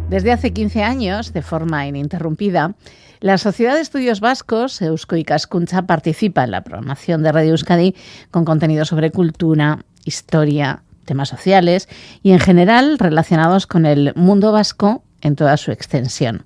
Desde hace 15 años, de forma ininterrumpida, la Sociedad de Estudios Vascos, Eusko Ikaskuntza, participa en la programación de Radio Euskadi con contenido sobre cultura, historia, temas sociales y, en general, relacionados con el mundo vasco en toda su extensión.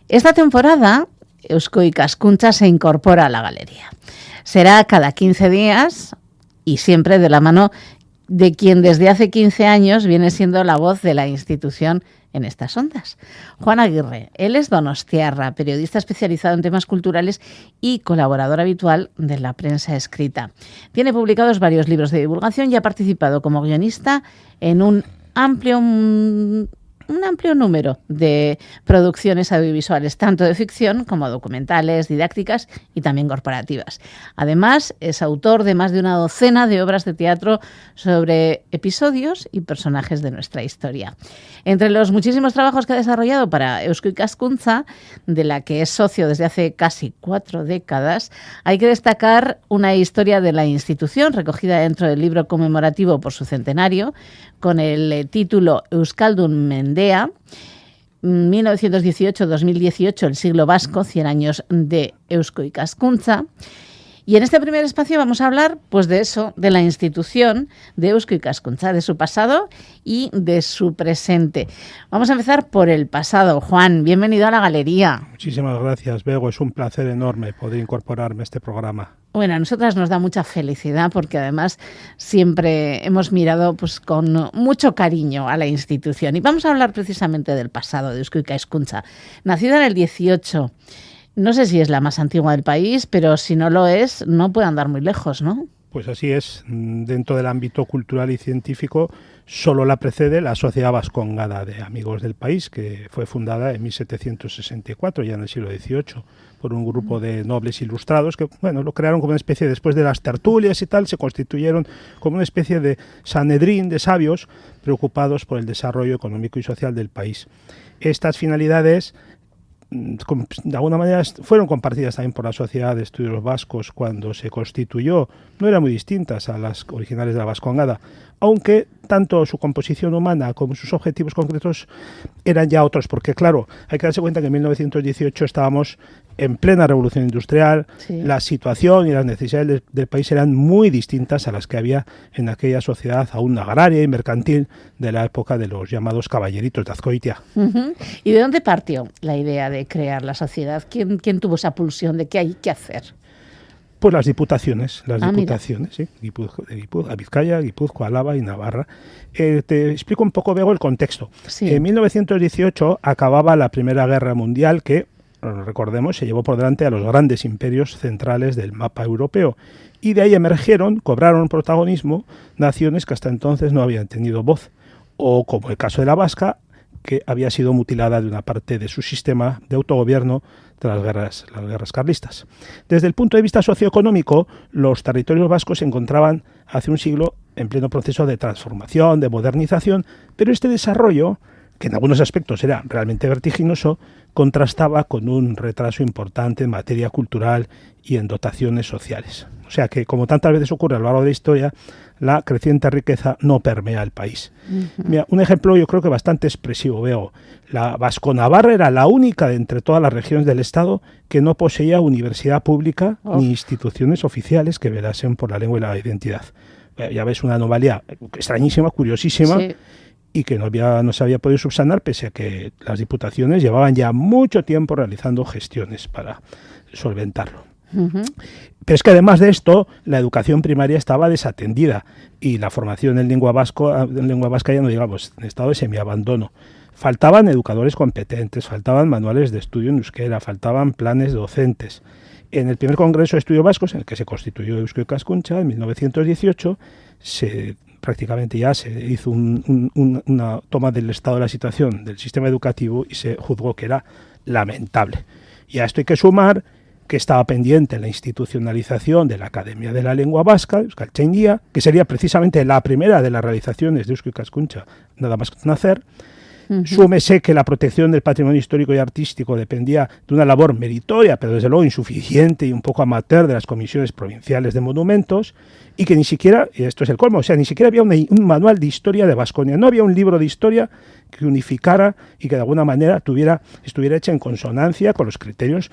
Esta temporada, Eusko Ikaskuntza se incorpora a la galería. Será cada 15 días y siempre de la mano de quien desde hace 15 años viene siendo la voz de la institución en estas ondas. Juan Aguirre, él es donostiarra, periodista especializado en temas culturales y colaborador habitual de la prensa escrita. Tiene publicados varios libros de divulgación y ha participado como guionista en un amplio número de producciones audiovisuales, tanto de ficción como documentales, didácticas y también corporativas. Además, es autor de más de una docena de obras de teatro sobre episodios y personajes de nuestra historia. Entre los muchísimos trabajos que ha desarrollado para Eusko Ikaskuntza, de la que es socio desde hace casi 4 décadas, hay que destacar una historia de la institución recogida dentro del libro conmemorativo por su centenario, con el título Euskaldun Mendea, 1918-2018, el siglo vasco, 100 años de Eusko Ikaskuntza. Y en este primer espacio vamos a hablar pues de eso, de la institución de Eusko Ikaskuntza, de su pasado y de su presente. Vamos a empezar por el pasado. Juan, bienvenido a la galería. Muchísimas gracias, Bego. Es un placer enorme poder incorporarme a este programa. Bueno, a nosotras nos da mucha felicidad porque además siempre hemos mirado pues con mucho cariño a la institución. Y vamos a hablar precisamente del pasado de Eusko Ikaskuntza. Nacida en el 18, no sé si es la más antigua del país, pero si no lo es, no puede andar muy lejos, ¿no? Pues así es. Dentro del ámbito cultural y científico, solo la precede la Sociedad Vascongada de Amigos del País, que fue fundada en 1764, ya en el siglo XVIII, por un grupo de nobles ilustrados que, bueno, lo crearon como una especie, después de las tertulias y tal, se constituyeron como una especie de Sanedrín de sabios preocupados por el desarrollo económico y social del país. Estas finalidades, de alguna manera, fueron compartidas también por la Sociedad de Estudios Vascos cuando se constituyó. No eran muy distintas a las originales de la Vascongada, aunque tanto su composición humana como sus objetivos concretos eran ya otros, porque claro, hay que darse cuenta que en 1918 estábamos en plena revolución industrial, sí. La situación y las necesidades del país eran muy distintas a las que había en aquella sociedad aún agraria y mercantil de la época de los llamados caballeritos de Azcoitia. Uh-huh. ¿Y de dónde partió la idea de crear la sociedad? ¿Quién tuvo esa pulsión de qué hay que hacer? Pues las diputaciones, sí, Vizcaya, Guipúzcoa, Álava y Navarra. Te explico un poco, Bego, el contexto. Sí. En 1918 acababa la Primera Guerra Mundial que, recordemos, se llevó por delante a los grandes imperios centrales del mapa europeo. Y de ahí cobraron protagonismo naciones que hasta entonces no habían tenido voz. O, como el caso de la vasca, que había sido mutilada de una parte de su sistema de autogobierno tras las guerras carlistas. Desde el punto de vista socioeconómico, los territorios vascos se encontraban hace un siglo en pleno proceso de transformación, de modernización, pero este desarrollo, que en algunos aspectos era realmente vertiginoso, contrastaba con un retraso importante en materia cultural y en dotaciones sociales. O sea que, como tantas veces ocurre a lo largo de la historia, la creciente riqueza no permea el país. Uh-huh. Mira, un ejemplo yo creo que bastante expresivo, Veo. La Vasco-Navarra era la única de entre todas las regiones del Estado que no poseía universidad pública ni instituciones oficiales que velasen por la lengua y la identidad. Ya ves, una anomalía extrañísima, curiosísima, sí. Y que no se había podido subsanar pese a que las diputaciones llevaban ya mucho tiempo realizando gestiones para solventarlo. Uh-huh. Pero es que además de esto, la educación primaria estaba desatendida y la formación en lengua vasca, ya no digamos, en estado de semiabandono. Faltaban educadores competentes, faltaban manuales de estudio en euskera, faltaban planes docentes. En el primer Congreso de Estudios Vascos, en el que se constituyó Eusko Ikaskuntza, en 1918, prácticamente ya se hizo una toma del estado de la situación del sistema educativo y se juzgó que era lamentable. Y a esto hay que sumar que estaba pendiente la institucionalización de la Academia de la Lengua Vasca, Euskaltzaindia, que sería precisamente la primera de las realizaciones de Eusko Ikaskuntza, nada más nacer. Uh-huh. Súmese que la protección del patrimonio histórico y artístico dependía de una labor meritoria, pero desde luego insuficiente y un poco amateur de las comisiones provinciales de monumentos, y que ni siquiera, y esto es el colmo, o sea, ni siquiera había un manual de historia de Baskonia, no había un libro de historia que unificara y que de alguna manera estuviera hecha en consonancia con los criterios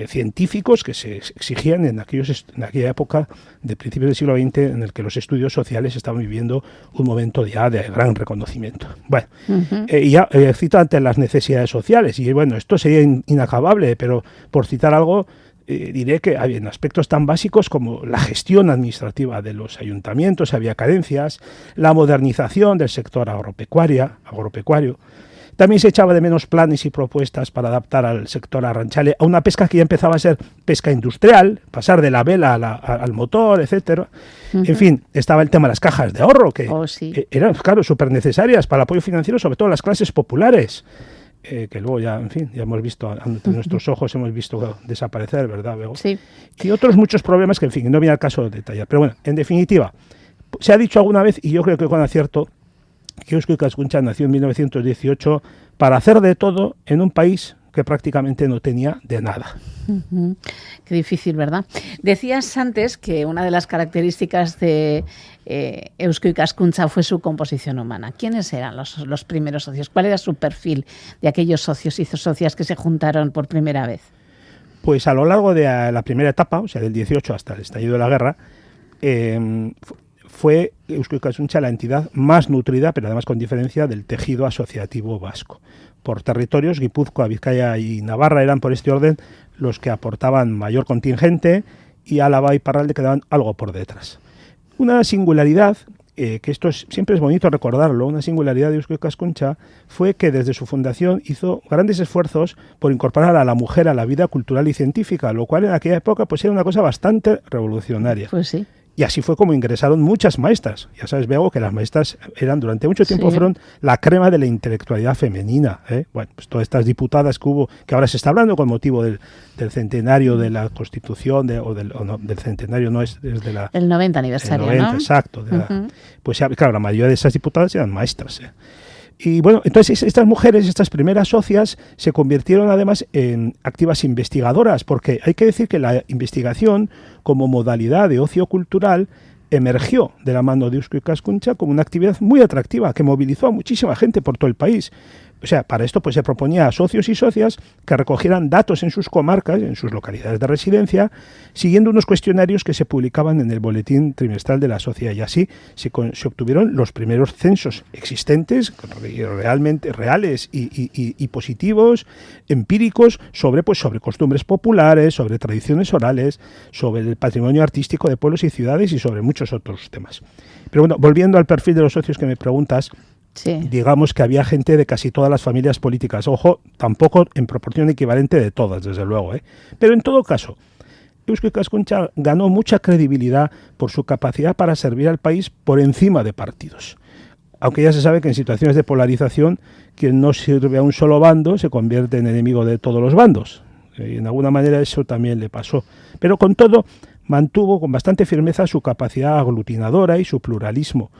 científicos que se exigían en aquella época de principios del siglo XX, en el que los estudios sociales estaban viviendo un momento ya de gran reconocimiento. Bueno, cito ante las necesidades sociales, y bueno, esto sería inacabable, pero por citar algo, diré que en aspectos tan básicos como la gestión administrativa de los ayuntamientos había carencias, la modernización del sector agropecuario. También se echaba de menos planes y propuestas para adaptar al sector arranchale a una pesca que ya empezaba a ser pesca industrial, pasar de la vela al motor, etcétera. En fin, estaba el tema de las cajas de ahorro, que eran, claro, súper necesarias para el apoyo financiero, sobre todo las clases populares. Que luego ya, en fin, ya hemos visto, ante nuestros ojos hemos visto desaparecer, ¿verdad, Bego? Sí. Y otros muchos problemas que, en fin, no viene al caso de detallar. Pero bueno, en definitiva, se ha dicho alguna vez, y yo creo que con acierto, que Eusko Ikaskuntza nació en 1918 para hacer de todo en un país que prácticamente no tenía de nada. Qué difícil, ¿verdad? Decías antes que una de las características de Eusko Ikaskuntza fue su composición humana. ¿Quiénes eran los primeros socios? ¿Cuál era su perfil de aquellos socios y socias que se juntaron por primera vez? Pues a lo largo de la primera etapa, o sea, del 18 hasta el estallido de la guerra, fue Eusko Ikaskuntza la entidad más nutrida, pero además con diferencia, del tejido asociativo vasco. Por territorios, Guipúzcoa, Vizcaya y Navarra eran por este orden los que aportaban mayor contingente, y Álava y Iparralde quedaban algo por detrás. Una singularidad, que esto siempre es bonito recordarlo, una singularidad de Eusko Ikaskuntza fue que desde su fundación hizo grandes esfuerzos por incorporar a la mujer a la vida cultural y científica, lo cual en aquella época pues era una cosa bastante revolucionaria. Pues sí. Y así fue como ingresaron muchas maestras. Ya sabes, Bego, que las maestras eran durante mucho tiempo fueron la crema de la intelectualidad femenina. Bueno, pues todas estas diputadas que hubo, que ahora se está hablando con motivo del centenario de la Constitución, del centenario, no es desde la... El 90 aniversario, el 90, ¿no? Exacto. Pues claro, la mayoría de esas diputadas eran maestras. Y bueno, entonces estas mujeres, estas primeras socias, se convirtieron además en activas investigadoras, porque hay que decir que la investigación como modalidad de ocio cultural emergió de la mano de Eusko Ikaskuntza como una actividad muy atractiva que movilizó a muchísima gente por todo el país. O sea, para esto pues se proponía a socios y socias que recogieran datos en sus comarcas, en sus localidades de residencia, siguiendo unos cuestionarios que se publicaban en el boletín trimestral de la sociedad. Y así se obtuvieron los primeros censos existentes, realmente reales y positivos, empíricos, sobre costumbres populares, sobre tradiciones orales, sobre el patrimonio artístico de pueblos y ciudades y sobre muchos otros temas. Pero bueno, volviendo al perfil de los socios que me preguntas, digamos que había gente de casi todas las familias políticas. Ojo, tampoco en proporción equivalente de todas, desde luego. Pero en todo caso, Eusko Ikaskuntza ganó mucha credibilidad por su capacidad para servir al país por encima de partidos. Aunque ya se sabe que en situaciones de polarización, quien no sirve a un solo bando se convierte en enemigo de todos los bandos. Y en alguna manera eso también le pasó. Pero con todo, mantuvo con bastante firmeza su capacidad aglutinadora y su pluralismo.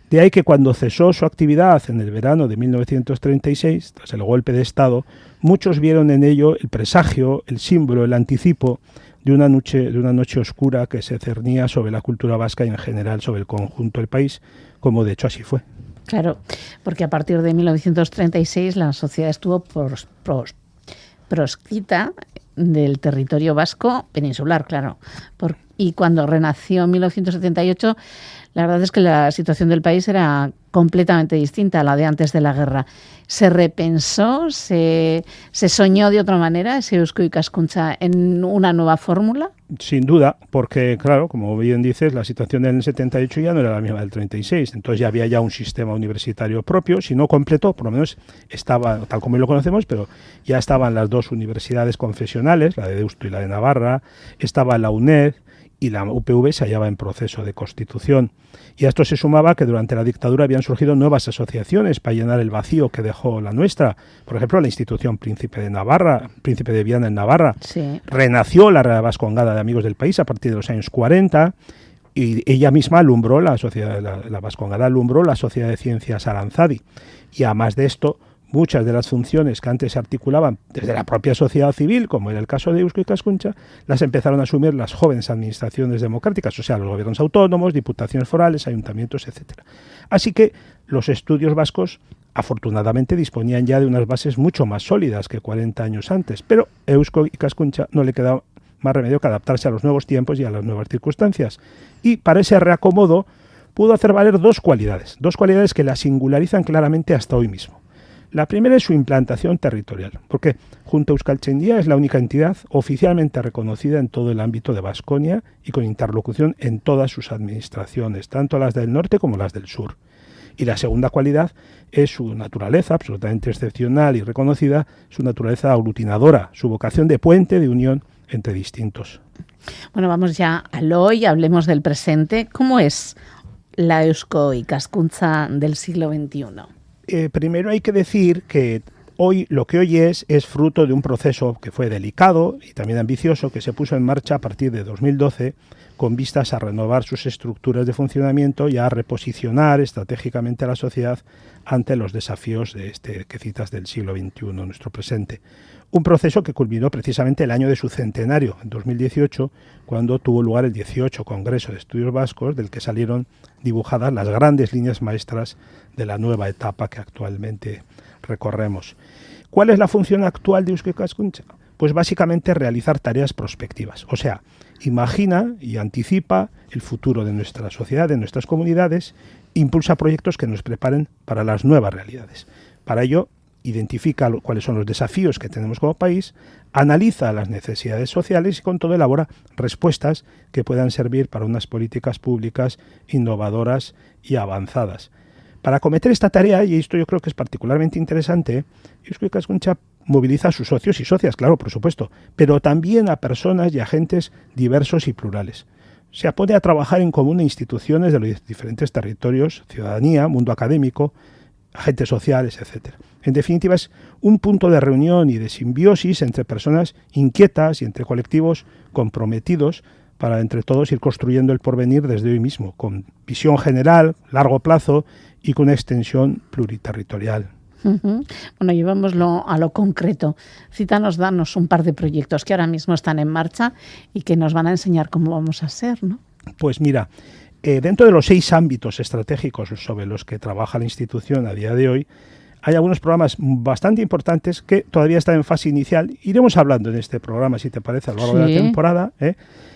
De ahí que cuando cesó su actividad en el verano de 1936, tras el golpe de Estado, muchos vieron en ello el presagio, el símbolo, el anticipo de una noche oscura que se cernía sobre la cultura vasca y en general sobre el conjunto del país, como de hecho así fue. Claro, porque a partir de 1936 la sociedad estuvo proscrita del territorio vasco peninsular, claro. Y cuando renació en 1978, la verdad es que la situación del país era completamente distinta a la de antes de la guerra. ¿Se repensó, se soñó de otra manera ese Eusko Ikaskuntza en una nueva fórmula? Sin duda, porque claro, como bien dices, la situación del 78 ya no era la misma del 36, entonces ya había un sistema universitario propio, si no completo, por lo menos estaba, tal como lo conocemos, pero ya estaban las dos universidades confesionales, la de Deusto y la de Navarra, estaba la UNED, y la UPV se hallaba en proceso de constitución. Y a esto se sumaba que durante la dictadura habían surgido nuevas asociaciones para llenar el vacío que dejó la nuestra. Por ejemplo, la institución Príncipe de Viana en Navarra. Sí. Renació la Real Vascongada de Amigos del País a partir de los años 40 y ella misma alumbró la Vascongada alumbró la Sociedad de Ciencias Aranzadi. Y además de esto, muchas de las funciones que antes se articulaban desde la propia sociedad civil, como era el caso de Eusko Ikaskuntza, las empezaron a asumir las jóvenes administraciones democráticas, o sea, los gobiernos autónomos, diputaciones forales, ayuntamientos, etc. Así que los estudios vascos, afortunadamente, disponían ya de unas bases mucho más sólidas que 40 años antes, pero a Eusko Ikaskuntza no le quedaba más remedio que adaptarse a los nuevos tiempos y a las nuevas circunstancias. Y para ese reacomodo pudo hacer valer dos cualidades que la singularizan claramente hasta hoy mismo. La primera es su implantación territorial, porque junto a Euskaltzaindia es la única entidad oficialmente reconocida en todo el ámbito de Baskonia y con interlocución en todas sus administraciones, tanto las del norte como las del sur. Y la segunda cualidad es su naturaleza, absolutamente excepcional y reconocida, su naturaleza aglutinadora, su vocación de puente, de unión entre distintos. Bueno, vamos ya al hoy, hablemos del presente. ¿Cómo es la Eusko Ikaskuntza del siglo XXI? Primero hay que decir que lo que hoy es fruto de un proceso que fue delicado y también ambicioso, que se puso en marcha a partir de 2012 con vistas a renovar sus estructuras de funcionamiento y a reposicionar estratégicamente a la sociedad ante los desafíos de que citas del siglo XXI, nuestro presente. Un proceso que culminó precisamente el año de su centenario, en 2018, cuando tuvo lugar el 18 Congreso de Estudios Vascos, del que salieron dibujadas las grandes líneas maestras de la nueva etapa que actualmente recorremos. ¿Cuál es la función actual de Eusko Ikaskuntza? Pues básicamente realizar tareas prospectivas, o sea, imagina y anticipa el futuro de nuestra sociedad, de nuestras comunidades, impulsa proyectos que nos preparen para las nuevas realidades. Para ello, identifica cuáles son los desafíos que tenemos como país, analiza las necesidades sociales y con todo elabora respuestas que puedan servir para unas políticas públicas innovadoras y avanzadas. Para acometer esta tarea, y esto yo creo que es particularmente interesante, Eusko Ikaskuntza moviliza a sus socios y socias, claro, por supuesto, pero también a personas y agentes diversos y plurales. Se pone a trabajar en común instituciones de los diferentes territorios, ciudadanía, mundo académico, agentes sociales, etc. En definitiva, es un punto de reunión y de simbiosis entre personas inquietas y entre colectivos comprometidos para entre todos ir construyendo el porvenir desde hoy mismo, con visión general, largo plazo y con una extensión pluriterritorial. Bueno, llevámoslo a lo concreto. Danos un par de proyectos que ahora mismo están en marcha y que nos van a enseñar cómo vamos a ser, ¿no? Pues mira, dentro de los 6 ámbitos estratégicos sobre los que trabaja la institución a día de hoy, hay algunos programas bastante importantes que todavía están en fase inicial. Iremos hablando en este programa, si te parece, a lo largo de la temporada.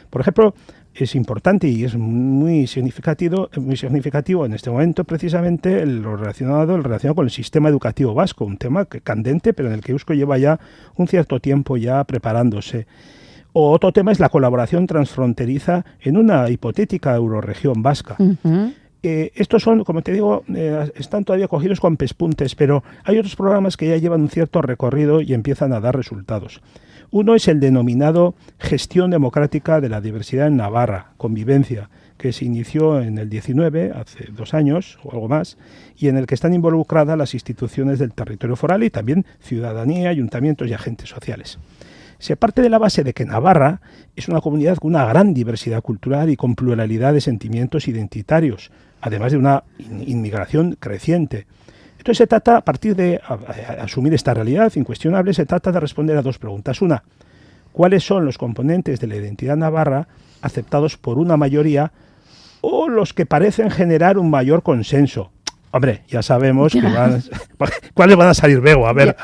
Por ejemplo, es importante y es muy significativo en este momento precisamente el relacionado con el sistema educativo vasco, un tema candente, pero en el que Eusko lleva ya un cierto tiempo ya preparándose. Otro tema es la colaboración transfronteriza en una hipotética eurorregión vasca. Estos son, como te digo, están todavía cogidos con pespuntes, pero hay otros programas que ya llevan un cierto recorrido y empiezan a dar resultados. Uno es el denominado Gestión Democrática de la Diversidad en Navarra, Convivencia, que se inició en el 19, hace 2 años o algo más, y en el que están involucradas las instituciones del territorio foral y también ciudadanía, ayuntamientos y agentes sociales. Se parte de la base de que Navarra es una comunidad con una gran diversidad cultural y con pluralidad de sentimientos identitarios, además de una inmigración creciente. Entonces se trata, a partir de asumir esta realidad incuestionable, se trata de responder a 2 preguntas. Una, ¿cuáles son los componentes de la identidad navarra aceptados por una mayoría o los que parecen generar un mayor consenso? Hombre, ya sabemos que ¿cuáles van a salir, Bego? A ver.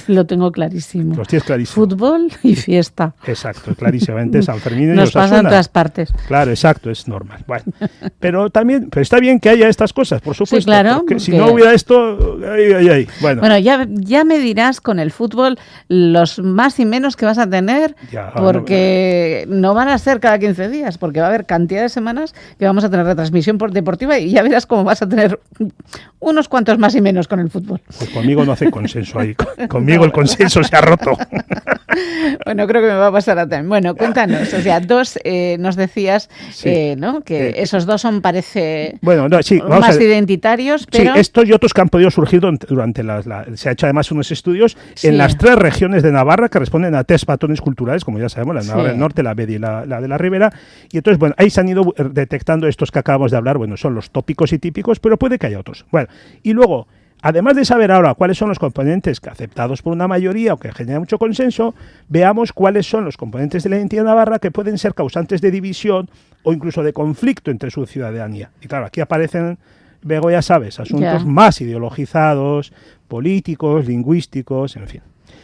Lo tengo clarísimo. Los tienes clarísimo. Fútbol y fiesta. Exacto, clarísimamente. San Fermín y nos Osasuna. pasa en todas partes. Claro, exacto, es normal. Bueno, pero está bien que haya estas cosas, por supuesto. Sí, claro. Porque si no hubiera esto, Bueno, ya me dirás con el fútbol los más y menos que vas a tener, porque no van a ser cada 15 días, porque va a haber cantidad de semanas que vamos a tener retransmisión deportiva y ya verás cómo vas a tener unos cuantos más y menos con el fútbol. Pues conmigo no hace consenso ahí. Conmigo el consenso se ha roto. Bueno, creo que me va a pasar a ti. Bueno, cuéntanos. O sea, 2 nos decías, ¿no? Que esos 2 son, parece, más identitarios, pero... Sí, estos y otros que han podido surgir durante se ha hecho además unos estudios en las 3 regiones de Navarra que responden a 3 patrones culturales, como ya sabemos, la Navarra del Norte, la Media y la de la Ribera. Y entonces, bueno, ahí se han ido detectando estos que acabamos de hablar. Bueno, son los tópicos y típicos, pero puede que haya otros. Bueno, y luego Además de saber ahora cuáles son los componentes que aceptados por una mayoría o que generan mucho consenso, veamos cuáles son los componentes de la identidad navarra que pueden ser causantes de división o incluso de conflicto entre su ciudadanía. Y claro, aquí aparecen, Bego, ya sabes, asuntos más ideologizados, políticos, lingüísticos, en fin.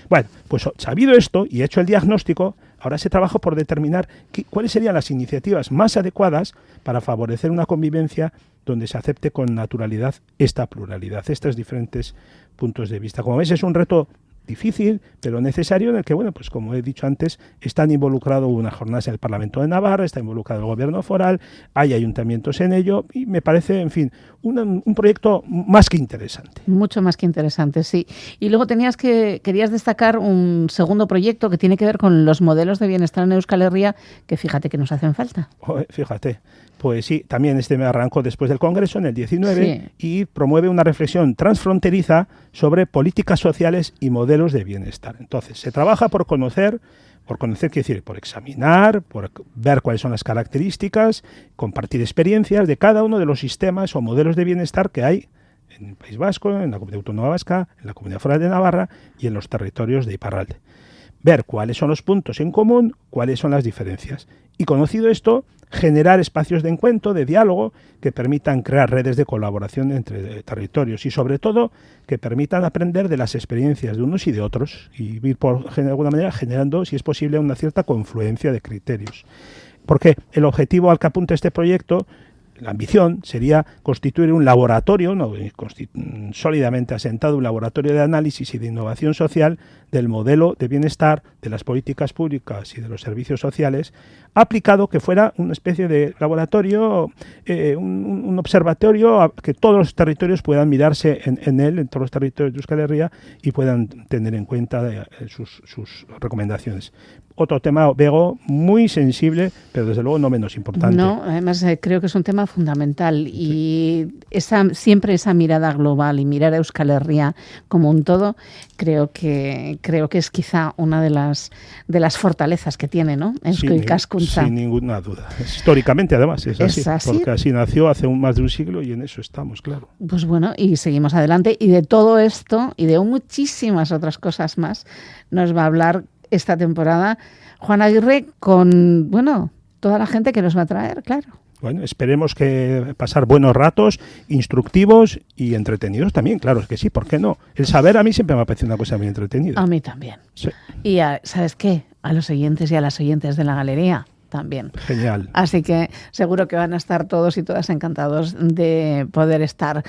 Bueno, pues sabido esto y hecho el diagnóstico, ahora se trabaja por determinar cuáles serían las iniciativas más adecuadas para favorecer una convivencia donde se acepte con naturalidad esta pluralidad, estos diferentes puntos de vista. Como ves, es un reto difícil, pero necesario, en el que, bueno, pues como he dicho antes, están involucrados unas jornadas en el Parlamento de Navarra, está involucrado el gobierno foral, hay ayuntamientos en ello, y me parece, en fin, un proyecto más que interesante. Mucho más que interesante, sí. Y luego querías destacar un segundo proyecto que tiene que ver con los modelos de bienestar en Euskal Herria, que fíjate que nos hacen falta. Fíjate. Pues sí, también me arrancó después del Congreso en el 19 y promueve una reflexión transfronteriza sobre políticas sociales y modelos de bienestar. Entonces, se trabaja por conocer, quiere decir, por examinar, por ver cuáles son las características, compartir experiencias de cada uno de los sistemas o modelos de bienestar que hay en el País Vasco, en la Comunidad Autónoma Vasca, en la Comunidad Foral de Navarra y en los territorios de Iparralde. Ver cuáles son los puntos en común, cuáles son las diferencias. Y conocido esto, generar espacios de encuentro, de diálogo, que permitan crear redes de colaboración entre territorios y, sobre todo, que permitan aprender de las experiencias de unos y de otros y ir, de alguna manera, generando, si es posible, una cierta confluencia de criterios. Porque el objetivo al que apunta este proyecto, la ambición, sería constituir un laboratorio, sólidamente asentado, un laboratorio de análisis y de innovación social del modelo de bienestar, de las políticas públicas y de los servicios sociales, aplicado, que fuera una especie de laboratorio, un observatorio que todos los territorios puedan mirarse en él, en todos los territorios de Euskal Herria, y puedan tener en cuenta sus recomendaciones. Otro tema, Bego, muy sensible, pero desde luego no menos importante. No, además creo que es un tema fundamental y siempre esa mirada global y mirar a Euskal Herria como un todo, creo que es quizá una de las fortalezas que tiene, ¿no? Eusko Ikaskuntza. Sin ninguna duda. Históricamente, además, es así, porque así nació hace más de un siglo y en eso estamos, claro. Pues bueno, y seguimos adelante. Y de todo esto y de muchísimas otras cosas más nos va a hablar esta temporada Juan Aguirre con, toda la gente que nos va a traer, claro. Bueno, esperemos que pasar buenos ratos, instructivos y entretenidos también, claro, es que sí, ¿por qué no? El saber a mí siempre me ha parecido una cosa muy entretenida. A mí también. Sí. Y ¿sabes qué? A los oyentes y a las oyentes de la galería también. Genial. Así que seguro que van a estar todos y todas encantados de poder estar,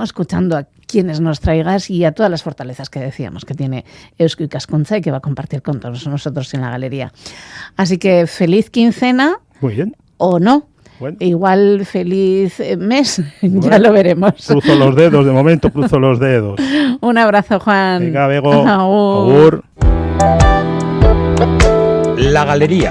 escuchando a quienes nos traigas y a todas las fortalezas que decíamos que tiene Eusko Ikaskuntza y que va a compartir con todos nosotros en la galería. Así que feliz quincena. Muy bien. O no. Bueno. Igual feliz mes, ya lo veremos. Cruzo los dedos, de momento cruzo los dedos. Un abrazo, Juan. Venga, Bego. Agur. Agur. La Galería.